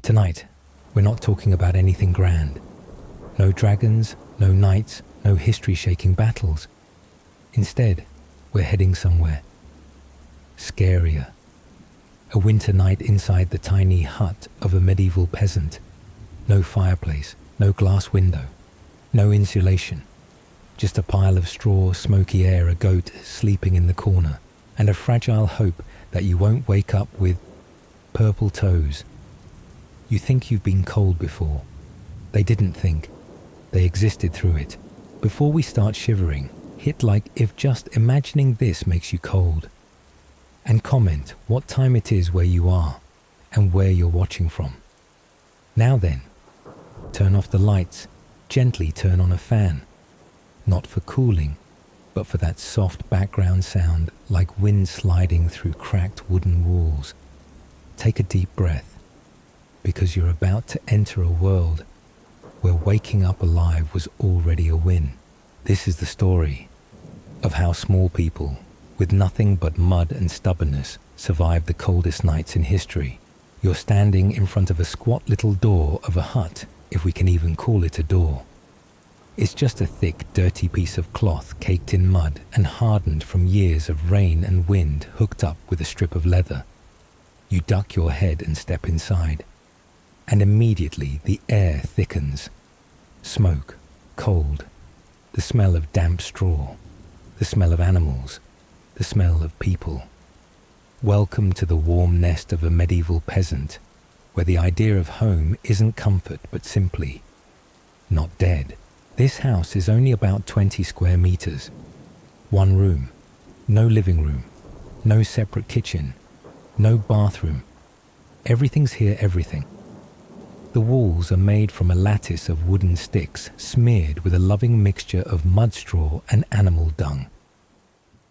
Tonight, we're not talking about anything grand. No dragons, no knights, no history-shaking battles. Instead, we're heading somewhere scarier. A winter night inside the tiny hut of a medieval peasant. No fireplace, no glass window, no insulation. Just a pile of straw, smoky air, a goat sleeping in the corner, and a fragile hope that you won't wake up with purple toes. You think you've been cold before. They didn't think. They existed through it. Before we start shivering, hit like if just imagining this makes you cold. And comment what time it is where you are and where you're watching from. Now then, turn off the lights, gently turn on a fan. Not for cooling, but for that soft background sound like wind sliding through cracked wooden walls. Take a deep breath, because you're about to enter a world where waking up alive was already a win. This is the story of how small people with nothing but mud and stubbornness survived the coldest nights in history. You're standing in front of a squat little door of a hut, if we can even call it a door. It's just a thick, dirty piece of cloth caked in mud and hardened from years of rain and wind, hooked up with a strip of leather. You duck your head and step inside, and immediately the air thickens. Smoke, cold, the smell of damp straw, the smell of animals, the smell of people. Welcome to the warm nest of a medieval peasant, where the idea of home isn't comfort but simply not dead. This house is only about 20 square meters. One room, no living room, no separate kitchen, no bathroom. Everything's here, everything. The walls are made from a lattice of wooden sticks smeared with a loving mixture of mud straw and animal dung.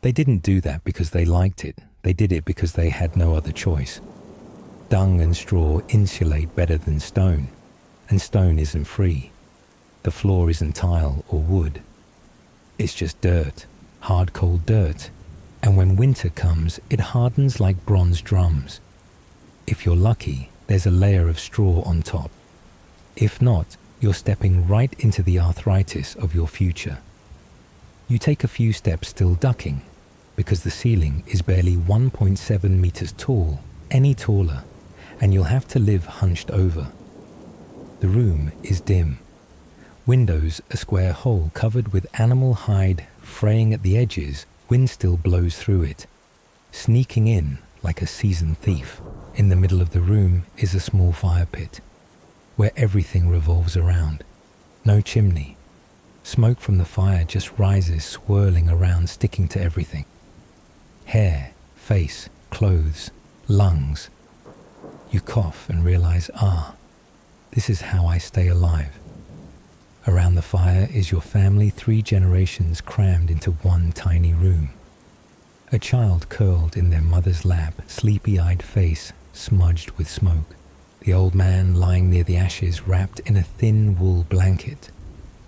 They didn't do that because they liked it. They did it because they had no other choice. Dung and straw insulate better than stone, and stone isn't free. The floor isn't tile or wood. It's just dirt, hard cold dirt, and when winter comes, it hardens like bronze drums. If you're lucky, there's a layer of straw on top. If not, you're stepping right into the arthritis of your future. You take a few steps still ducking, because the ceiling is barely 1.7 meters tall, any taller, and you'll have to live hunched over. The room is dim. Windows a square hole covered with animal hide, fraying at the edges. Wind still blows through it, sneaking in like a seasoned thief. In the middle of the room is a small fire pit, where everything revolves around. No chimney. Smoke from the fire just rises, swirling around, sticking to everything. Hair, face, clothes, lungs. You cough and realize, this is how I stay alive. Around the fire is your family, 3 generations crammed into one tiny room. A child curled in their mother's lap, sleepy-eyed face smudged with smoke. The old man lying near the ashes, wrapped in a thin wool blanket,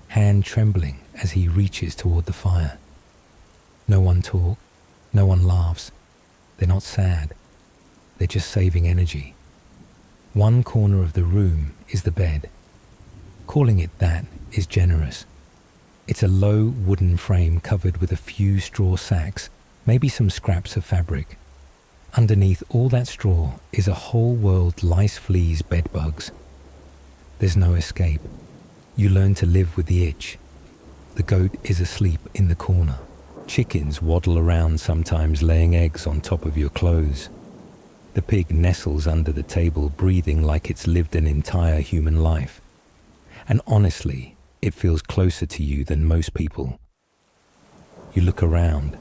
hand trembling as he reaches toward the fire. No one talks, no one laughs. They're not sad. They're just saving energy. One corner of the room is the bed. Calling it that is generous. It's a low wooden frame covered with a few straw sacks, maybe some scraps of fabric. Underneath all that straw is a whole world lice, fleas, bedbugs. There's no escape. You learn to live with the itch. The goat is asleep in the corner. Chickens waddle around, sometimes laying eggs on top of your clothes. The pig nestles under the table, breathing like it's lived an entire human life. And honestly, it feels closer to you than most people. You look around.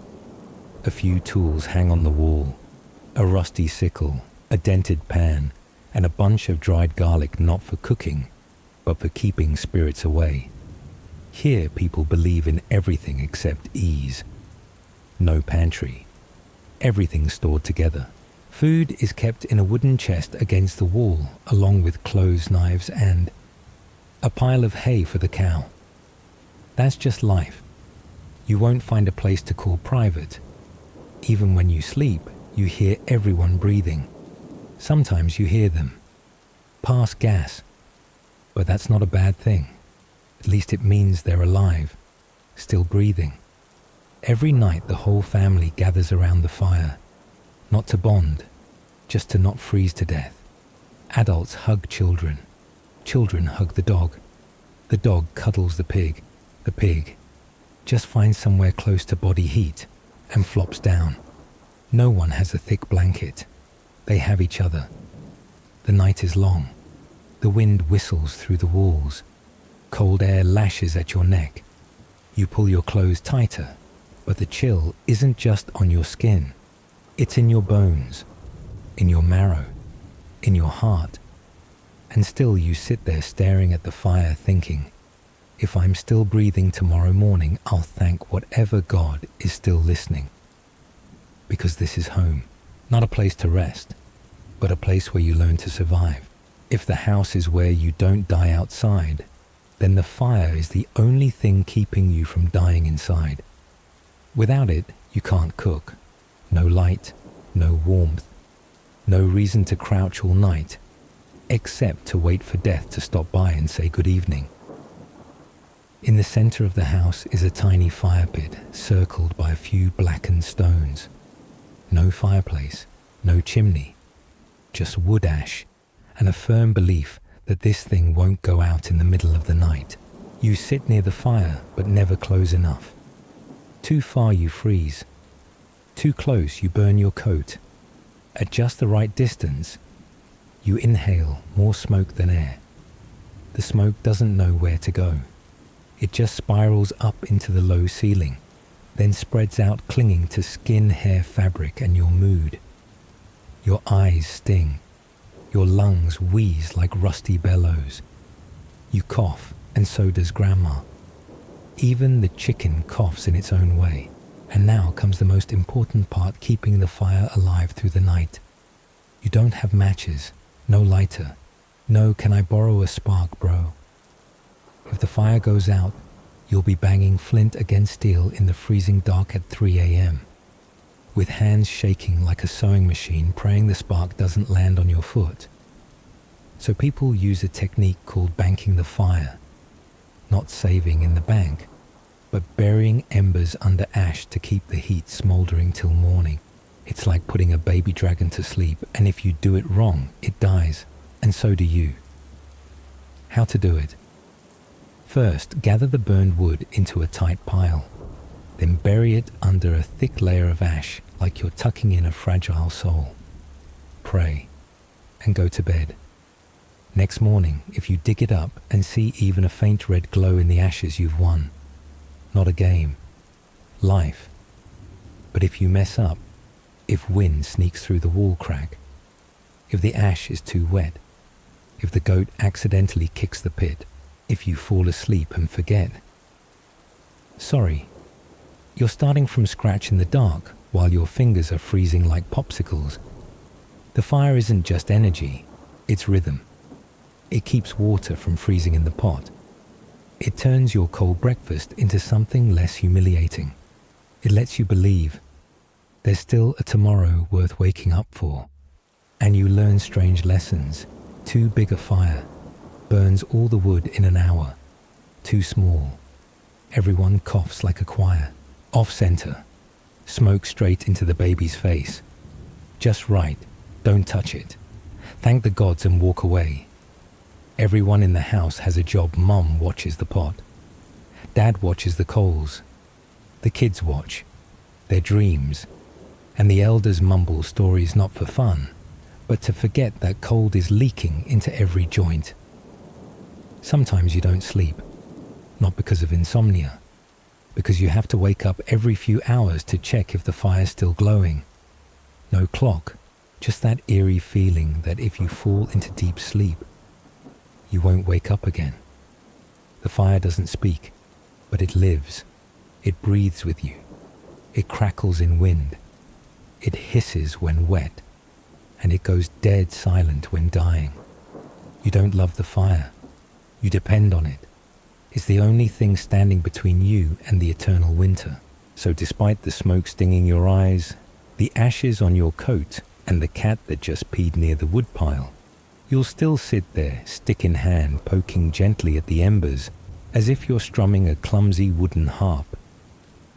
A few tools hang on the wall. A rusty sickle, a dented pan, and a bunch of dried garlic, not for cooking, but for keeping spirits away. Here people believe in everything except ease. No pantry. Everything's stored together. Food is kept in a wooden chest against the wall, along with clothes, knives, and a pile of hay for the cow. That's just life. You won't find a place to call private. Even when you sleep, you hear everyone breathing. Sometimes you hear them. pass gas. But that's not a bad thing. At least it means they're alive, still breathing. Every night the whole family gathers around the fire, not to bond, just to not freeze to death. Adults hug children. Children hug the dog cuddles the pig just finds somewhere close to body heat and flops down. No one has a thick blanket. They have each other. The night is long. The wind whistles through the walls. Cold air lashes at your neck. You pull your clothes tighter, but the chill isn't just on your skin. It's in your bones, in your marrow, in your heart. And still you sit there staring at the fire thinking, if I'm still breathing tomorrow morning, I'll thank whatever God is still listening. Because this is home, not a place to rest, but a place where you learn to survive. If the house is where you don't die outside, then the fire is the only thing keeping you from dying inside. Without it, you can't cook. No light, no warmth, no reason to crouch all night, except to wait for death to stop by and say good evening. In the center of the house is a tiny fire pit circled by a few blackened stones. No fireplace, no chimney, just wood ash and a firm belief that this thing won't go out in the middle of the night. You sit near the fire but never close enough. Too far you freeze. Too close you burn your coat. At just the right distance, you inhale more smoke than air. The smoke doesn't know where to go. It just spirals up into the low ceiling, then spreads out clinging to skin, hair, fabric, and your mood. Your eyes sting. Your lungs wheeze like rusty bellows. You cough, and so does Grandma. Even the chicken coughs in its own way. And now comes the most important part, keeping the fire alive through the night. You don't have matches, no lighter. No, can I borrow a spark, bro? If the fire goes out, you'll be banging flint against steel in the freezing dark at 3 a.m., with hands shaking like a sewing machine, praying the spark doesn't land on your foot. So people use a technique called banking the fire, not saving in the bank, but burying embers under ash to keep the heat smoldering till morning. It's like putting a baby dragon to sleep, and if you do it wrong, it dies, and so do you. How to do it? First, gather the burned wood into a tight pile. Then bury it under a thick layer of ash like you're tucking in a fragile soul. Pray, and go to bed. Next morning, if you dig it up and see even a faint red glow in the ashes, you've won. Not a game. Life. But if you mess up, if wind sneaks through the wall crack, if the ash is too wet, if the goat accidentally kicks the pit, if you fall asleep and forget. Sorry, you're starting from scratch in the dark while your fingers are freezing like popsicles. The fire isn't just energy, it's rhythm. It keeps water from freezing in the pot. It turns your cold breakfast into something less humiliating. It lets you believe there's still a tomorrow worth waking up for. And you learn strange lessons. Too big a fire burns all the wood in an hour. Too small. Everyone coughs like a choir. Off center. Smoke straight into the baby's face. Just right. Don't touch it. Thank the gods and walk away. Everyone in the house has a job. Mom watches the pot. Dad watches the coals. The kids watch. Their dreams. And the elders mumble stories not for fun, but to forget that cold is leaking into every joint. Sometimes you don't sleep, not because of insomnia, because you have to wake up every few hours to check if the fire's still glowing. No clock, just that eerie feeling that if you fall into deep sleep, you won't wake up again. The fire doesn't speak, but it lives. It breathes with you. It crackles in wind. It hisses when wet, and it goes dead silent when dying. You don't love the fire. You depend on it. It's the only thing standing between you and the eternal winter. So despite the smoke stinging your eyes, the ashes on your coat, and the cat that just peed near the woodpile, You'll still sit there, stick in hand, poking gently at the embers, as if you're strumming a clumsy wooden harp,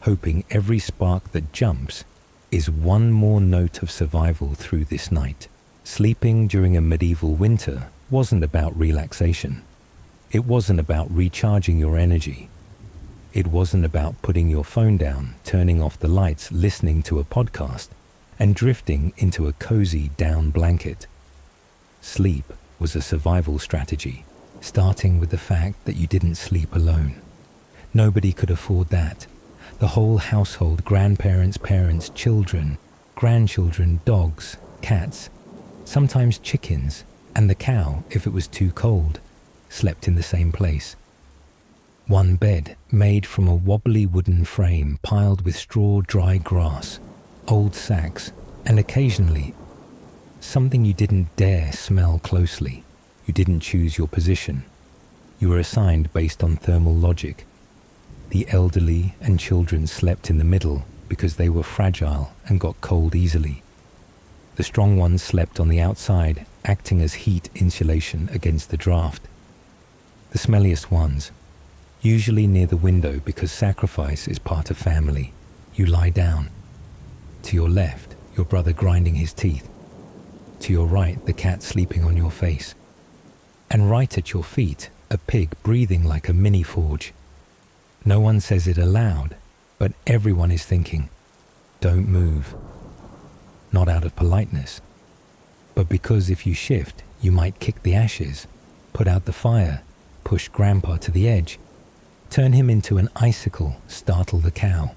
hoping every spark that jumps is one more note of survival through this night. Sleeping during a medieval winter wasn't about relaxation. It wasn't about recharging your energy. It wasn't about putting your phone down, turning off the lights, listening to a podcast, and drifting into a cozy down blanket. Sleep was a survival strategy, starting with the fact that you didn't sleep alone. Nobody could afford that. The whole household, grandparents, parents, children, grandchildren, dogs, cats, sometimes chickens, and the cow, if it was too cold, slept in the same place. One bed made from a wobbly wooden frame piled with straw, dry grass, old sacks, and occasionally something you didn't dare smell closely. You didn't choose your position. You were assigned based on thermal logic. The elderly and children slept in the middle because they were fragile and got cold easily. The strong ones slept on the outside, acting as heat insulation against the draft. The smelliest ones, usually near the window because sacrifice is part of family, you lie down. To your left, your brother grinding his teeth. To your right, the cat sleeping on your face. And right at your feet, a pig breathing like a mini forge. No one says it aloud, but everyone is thinking, don't move. Not out of politeness, but because if you shift, you might kick the ashes, put out the fire, push Grandpa to the edge, turn him into an icicle, startle the cow,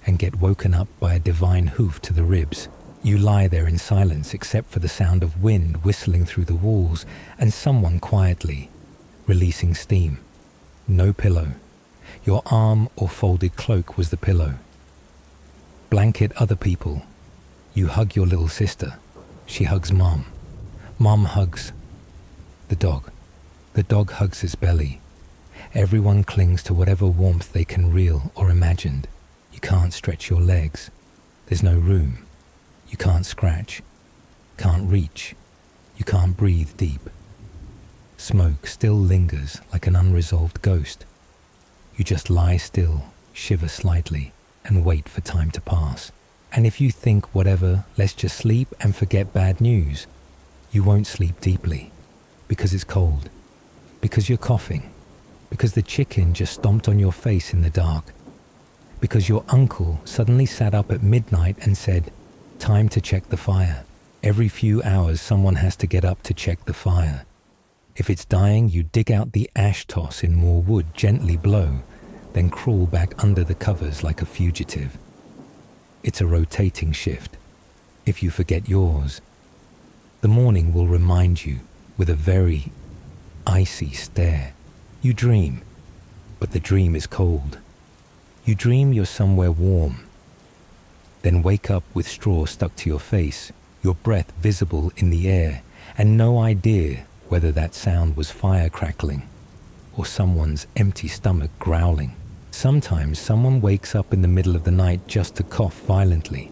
and get woken up by a divine hoof to the ribs. You lie there in silence except for the sound of wind whistling through the walls and someone quietly releasing steam. No pillow. Your arm or folded cloak was the pillow. Blanket other people. You hug your little sister. She hugs Mom. Mom hugs the dog. The dog hugs his belly. Everyone clings to whatever warmth they can reel or imagined. You can't stretch your legs. There's no room. You can't scratch. Can't reach. You can't breathe deep. Smoke still lingers like an unresolved ghost. You just lie still, shiver slightly, and wait for time to pass. And if you think whatever, let's just sleep and forget bad news, you won't sleep deeply. Because it's cold. Because you're coughing. Because the chicken just stomped on your face in the dark. Because your uncle suddenly sat up at midnight and said, time to check the fire. Every few hours someone has to get up to check the fire. If it's dying, you dig out the ash toss in more wood, gently blow, then crawl back under the covers like a fugitive. It's a rotating shift. If you forget yours, the morning will remind you with a very icy stare. You dream, but the dream is cold. You dream you're somewhere warm. Then wake up with straw stuck to your face, your breath visible in the air, and no idea whether that sound was fire crackling or someone's empty stomach growling. Sometimes someone wakes up in the middle of the night just to cough violently.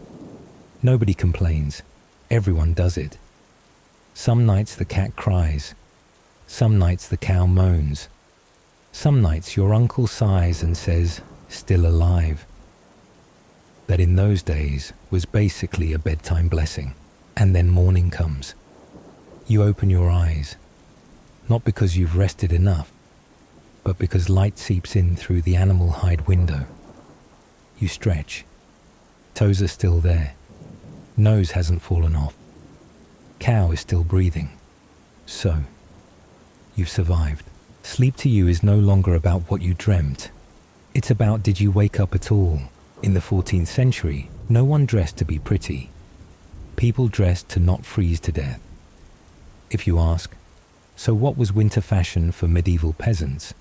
Nobody complains. Everyone does it. Some nights the cat cries. Some nights the cow moans. Some nights your uncle sighs and says, still alive. That in those days was basically a bedtime blessing. And then morning comes. You open your eyes, not because you've rested enough, but because light seeps in through the animal hide window. You stretch. Toes are still there. Nose hasn't fallen off. Cow is still breathing. So, you've survived. Sleep to you is no longer about what you dreamt. It's about did you wake up at all. In the 14th century, no one dressed to be pretty. People dressed to not freeze to death. If you ask, so what was winter fashion for medieval peasants?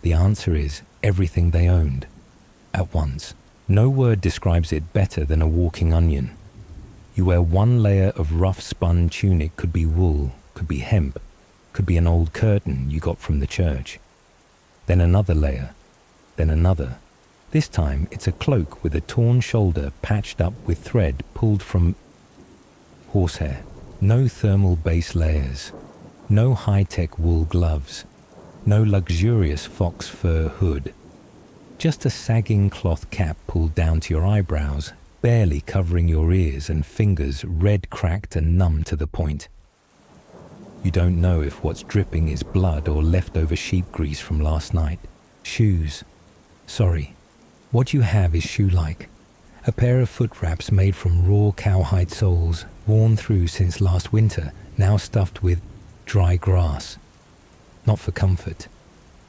The answer is everything they owned, at once. No word describes it better than a walking onion. You wear one layer of rough spun tunic, could be wool, could be hemp, could be an old curtain you got from the church. Then another layer, then another. This time it's a cloak with a torn shoulder patched up with thread pulled from horsehair. No thermal base layers, no high-tech wool gloves, no luxurious fox fur hood. Just a sagging cloth cap pulled down to your eyebrows, barely covering your ears, and fingers red cracked and numb to the point. You don't know if what's dripping is blood or leftover sheep grease from last night. Shoes. Sorry, what you have is shoe-like. A pair of foot wraps made from raw cowhide soles, worn through since last winter, now stuffed with dry grass. Not for comfort,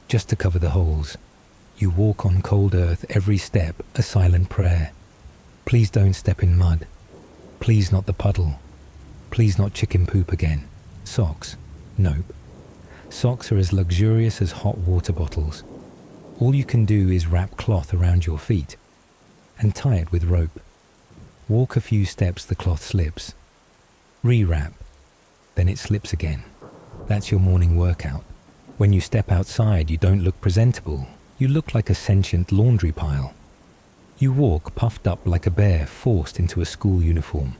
just to cover the holes. You walk on cold earth, every step a silent prayer. Please don't step in mud. Please not the puddle. Please not chicken poop again. Socks? Nope. Socks are as luxurious as hot water bottles. All you can do is wrap cloth around your feet and tie it with rope. Walk a few steps, the cloth slips. Rewrap, then it slips again. That's your morning workout. When you step outside, you don't look presentable. You look like a sentient laundry pile. You walk puffed up like a bear forced into a school uniform.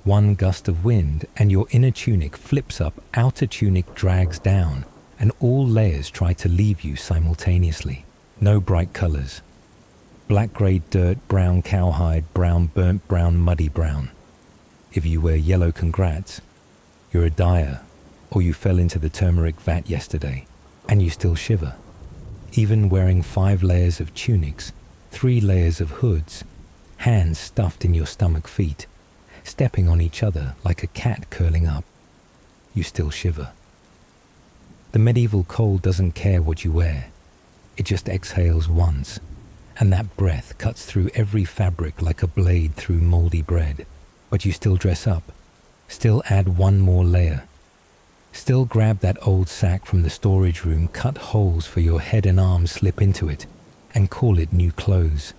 One gust of wind and your inner tunic flips up, outer tunic drags down, and all layers try to leave you simultaneously. No bright colors. Black, grey, dirt, brown, cowhide, brown, burnt brown, muddy brown. If you wear yellow, congrats. You're a dyer, or you fell into the turmeric vat yesterday, and you still shiver. Even wearing 5 layers of tunics, 3 layers of hoods, hands stuffed in your stomach feet, stepping on each other like a cat curling up, you still shiver. The medieval cold doesn't care what you wear. It just exhales once, and that breath cuts through every fabric like a blade through moldy bread. But you still dress up, still add one more layer, still grab that old sack from the storage room, cut holes for your head and arms, slip into it, and call it new clothes.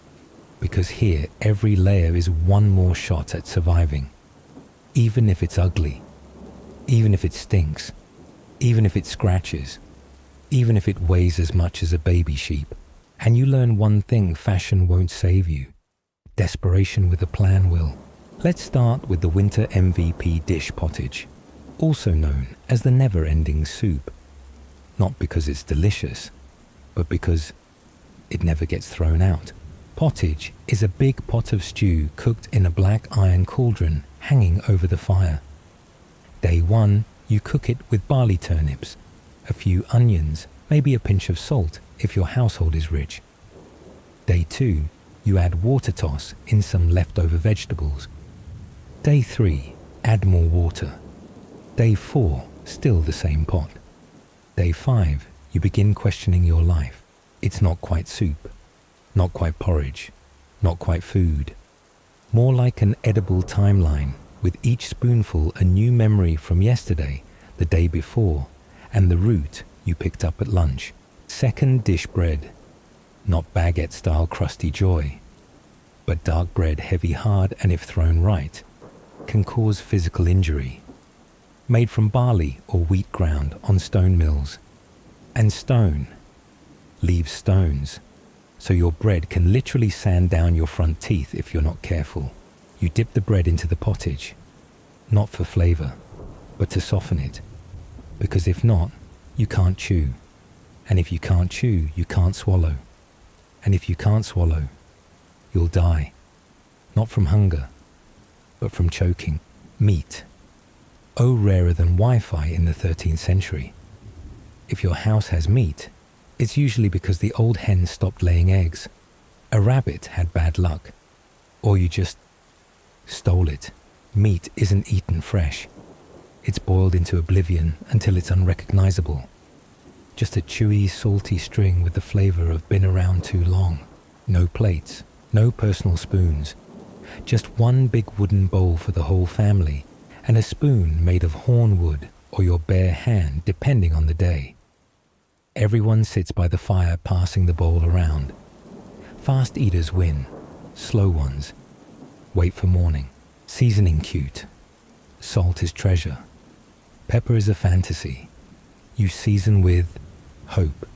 Because here, every layer is one more shot at surviving. Even if it's ugly, even if it stinks, even if it scratches, even if it weighs as much as a baby sheep. And you learn one thing: fashion won't save you. Desperation with a plan will. Let's start with the winter MVP dish, pottage, also known as the never-ending soup. Not because it's delicious, but because it never gets thrown out. Pottage is a big pot of stew cooked in a black iron cauldron hanging over the fire. Day 1, you cook it with barley turnips, a few onions, maybe a pinch of salt if your household is rich. Day 2, you add water toss in some leftover vegetables. Day 3, add more water. Day 4, still the same pot. Day 5, you begin questioning your life. It's not quite soup, not quite porridge, not quite food. More like an edible timeline, with each spoonful a new memory from yesterday, the day before, and the root you picked up at lunch. Second dish, bread. Not baguette-style crusty joy, but dark bread, heavy, hard, and if thrown right, can cause physical injury. Made from barley or wheat ground on stone mills. And stone leaves stones, so your bread can literally sand down your front teeth if you're not careful. You dip the bread into the pottage, not for flavor, but to soften it. Because if not, you can't chew. And if you can't chew, you can't swallow. And if you can't swallow, you'll die. Not from hunger, but from choking. Meat. Oh, rarer than Wi-Fi in the 13th century. If your house has meat, it's usually because the old hen stopped laying eggs, a rabbit had bad luck, or you just stole it. Meat isn't eaten fresh. It's boiled into oblivion until it's unrecognizable. Just a chewy, salty string with the flavor of been around too long. No plates, no personal spoons. Just one big wooden bowl for the whole family, and a spoon made of hornwood or your bare hand, depending on the day. Everyone sits by the fire, passing the bowl around. Fast eaters win, slow ones wait for morning. Seasoning cute. Salt is treasure. Pepper is a fantasy. You season with hope.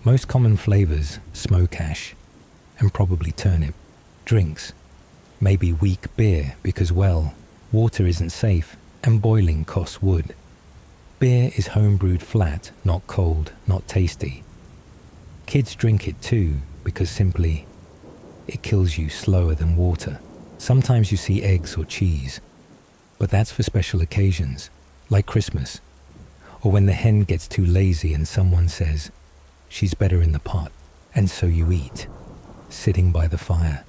Most common flavors: smoke ash and probably turnip. Drinks: maybe weak beer because, well, water isn't safe, and boiling costs wood. Beer is homebrewed flat, not cold, not tasty. Kids drink it too because simply it kills you slower than water. Sometimes you see eggs or cheese, but that's for special occasions, like Christmas, or when the hen gets too lazy and someone says, "She's better in the pot," and so you eat, sitting by the fire,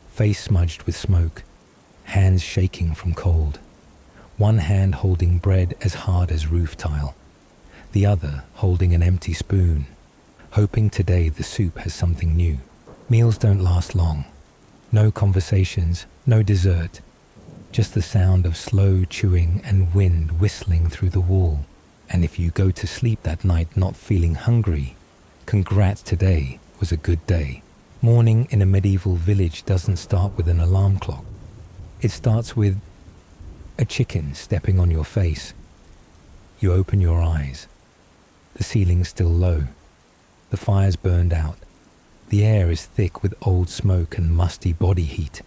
face smudged with smoke, hands shaking from cold, one hand holding bread as hard as roof tile, the other holding an empty spoon, hoping today the soup has something new. Meals don't last long. No conversations, no dessert, just the sound of slow chewing and wind whistling through the wall. And if you go to sleep that night not feeling hungry, congrats, today was a good day. Morning in a medieval village doesn't start with an alarm clock. It starts with a chicken stepping on your face. You open your eyes. The ceiling's still low. The fire's burned out. The air is thick with old smoke and musty body heat.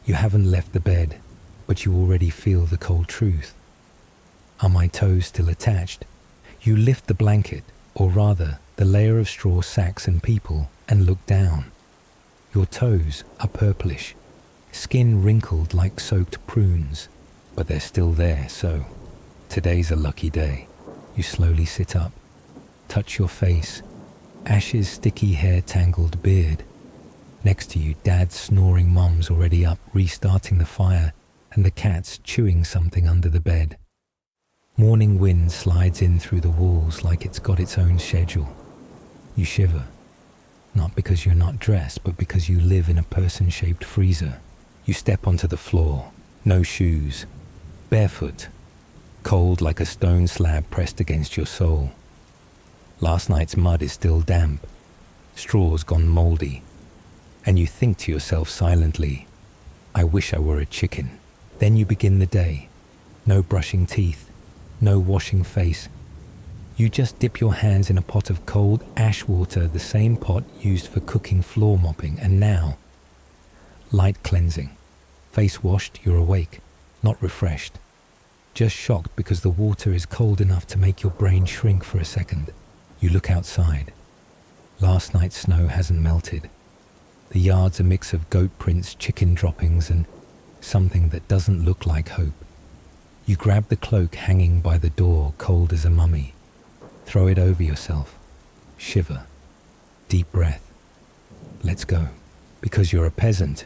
You haven't left the bed, but you already feel the cold truth. Are my toes still attached? You lift the blanket, or rather the layer of straw sacks and people, and look down. Your toes are purplish, skin wrinkled like soaked prunes, but they're still there, so today's a lucky day. You slowly sit up, touch your face, Ash's sticky hair-tangled beard. Next to you, Dad's snoring, Mum's already up, restarting the fire, and the cat's chewing something under the bed. Morning wind slides in through the walls like it's got its own schedule. You shiver, not because you're not dressed, but because you live in a person-shaped freezer. You step onto the floor, no shoes, barefoot, cold like a stone slab pressed against your soul. Last night's mud is still damp, straw's gone mouldy, and you think to yourself silently, I wish I were a chicken. Then you begin the day. No brushing teeth, no washing face. You just dip your hands in a pot of cold ash water, the same pot used for cooking floor mopping, and now, light cleansing. Face washed, you're awake, not refreshed. Just shocked because the water is cold enough to make your brain shrink for a second. You look outside. Last night's snow hasn't melted. The yard's a mix of goat prints, chicken droppings, and something that doesn't look like hope. You grab the cloak hanging by the door, cold as a mummy. Throw it over yourself. Shiver. Deep breath. Let's go. Because you're a peasant.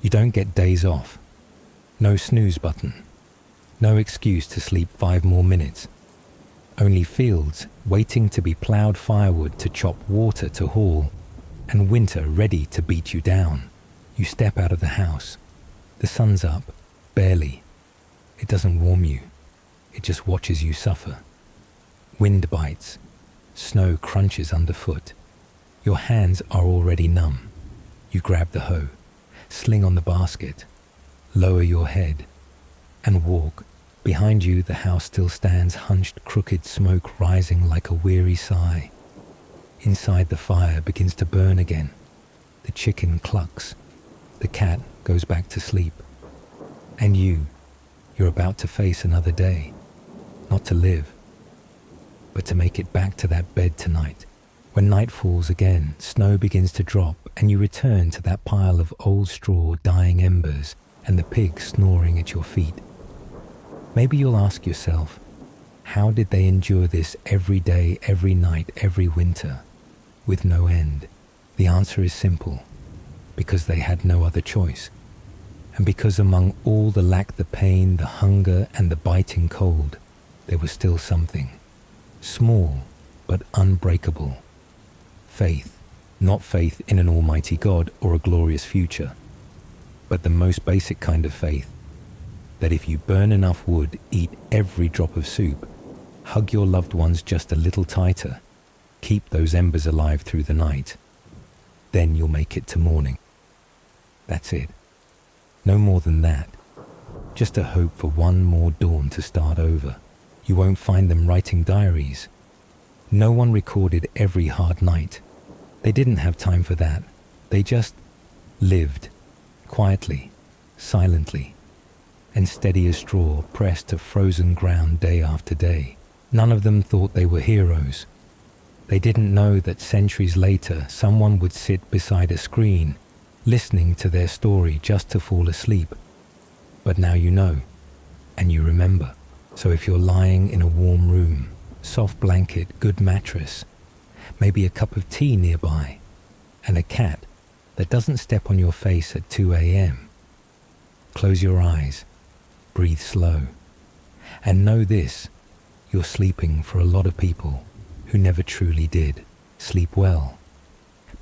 You don't get days off. No snooze button. No excuse to sleep 5 more minutes. Only fields waiting to be ploughed, firewood to chop, water to haul, and winter ready to beat you down. You step out of the house. The sun's up, barely. It doesn't warm you. It just watches you suffer. Wind bites. Snow crunches underfoot. Your hands are already numb. You grab the hoe, sling on the basket, lower your head, and walk. Behind you, the house still stands, hunched, crooked, smoke rising like a weary sigh. Inside, the fire begins to burn again. The chicken clucks. The cat goes back to sleep. And you're about to face another day. Not to live, but to make it back to that bed tonight. When night falls again, snow begins to drop, and you return to that pile of old straw, dying embers, and the pig snoring at your feet. Maybe you'll ask yourself, how did they endure this every day, every night, every winter, with no end? The answer is simple, because they had no other choice. And because among all the lack, the pain, the hunger, and the biting cold, there was still something, small but unbreakable. Faith, not faith in an almighty God or a glorious future, but the most basic kind of faith, that if you burn enough wood, eat every drop of soup, hug your loved ones just a little tighter, keep those embers alive through the night, then you'll make it to morning. That's it. No more than that. Just a hope for one more dawn to start over. You won't find them writing diaries. No one recorded every hard night. They didn't have time for that. They just lived, quietly, silently. and steady as straw pressed to frozen ground day after day. None of them thought they were heroes. They didn't know that centuries later someone would sit beside a screen, listening to their story just to fall asleep. But now you know, and you remember. So if you're lying in a warm room, soft blanket, good mattress, maybe a cup of tea nearby, and a cat that doesn't step on your face at 2 a.m., close your eyes, breathe slow, and know this: you're sleeping for a lot of people who never truly did. Sleep well.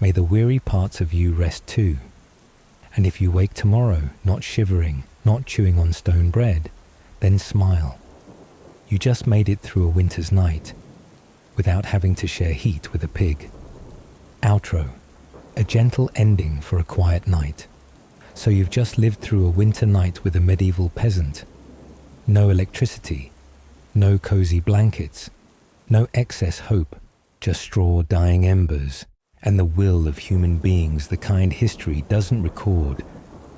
May the weary parts of you rest too. And if you wake tomorrow not shivering, not chewing on stone bread, then smile. You just made it through a winter's night without having to share heat with a pig. Outro. A gentle ending for a quiet night. So you've just lived through a winter night with a medieval peasant. No electricity, no cozy blankets, no excess hope, just straw dying embers, and the will of human beings, the kind history doesn't record,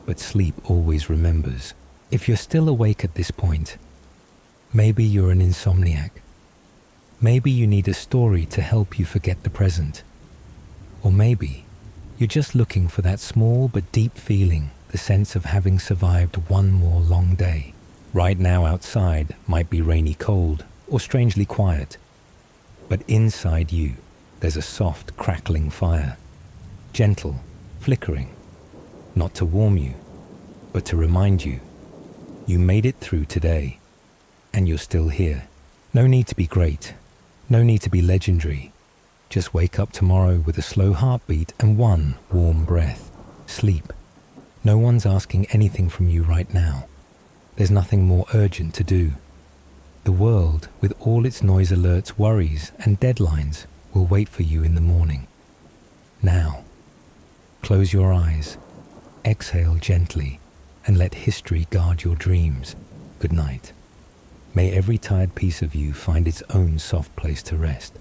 but sleep always remembers. If you're still awake at this point, maybe you're an insomniac. Maybe you need a story to help you forget the present. Or maybe you're just looking for that small but deep feeling, the sense of having survived one more long day. Right now outside might be rainy cold or strangely quiet, but inside you there's a soft crackling fire, gentle, flickering, not to warm you, but to remind you, you made it through today, and you're still here. No need to be great, no need to be legendary. Just wake up tomorrow with a slow heartbeat and one warm breath. Sleep. No one's asking anything from you right now. There's nothing more urgent to do. The world, with all its noise alerts, worries, and deadlines, will wait for you in the morning. Now, close your eyes, exhale gently, and let history guard your dreams. Good night. May every tired piece of you find its own soft place to rest.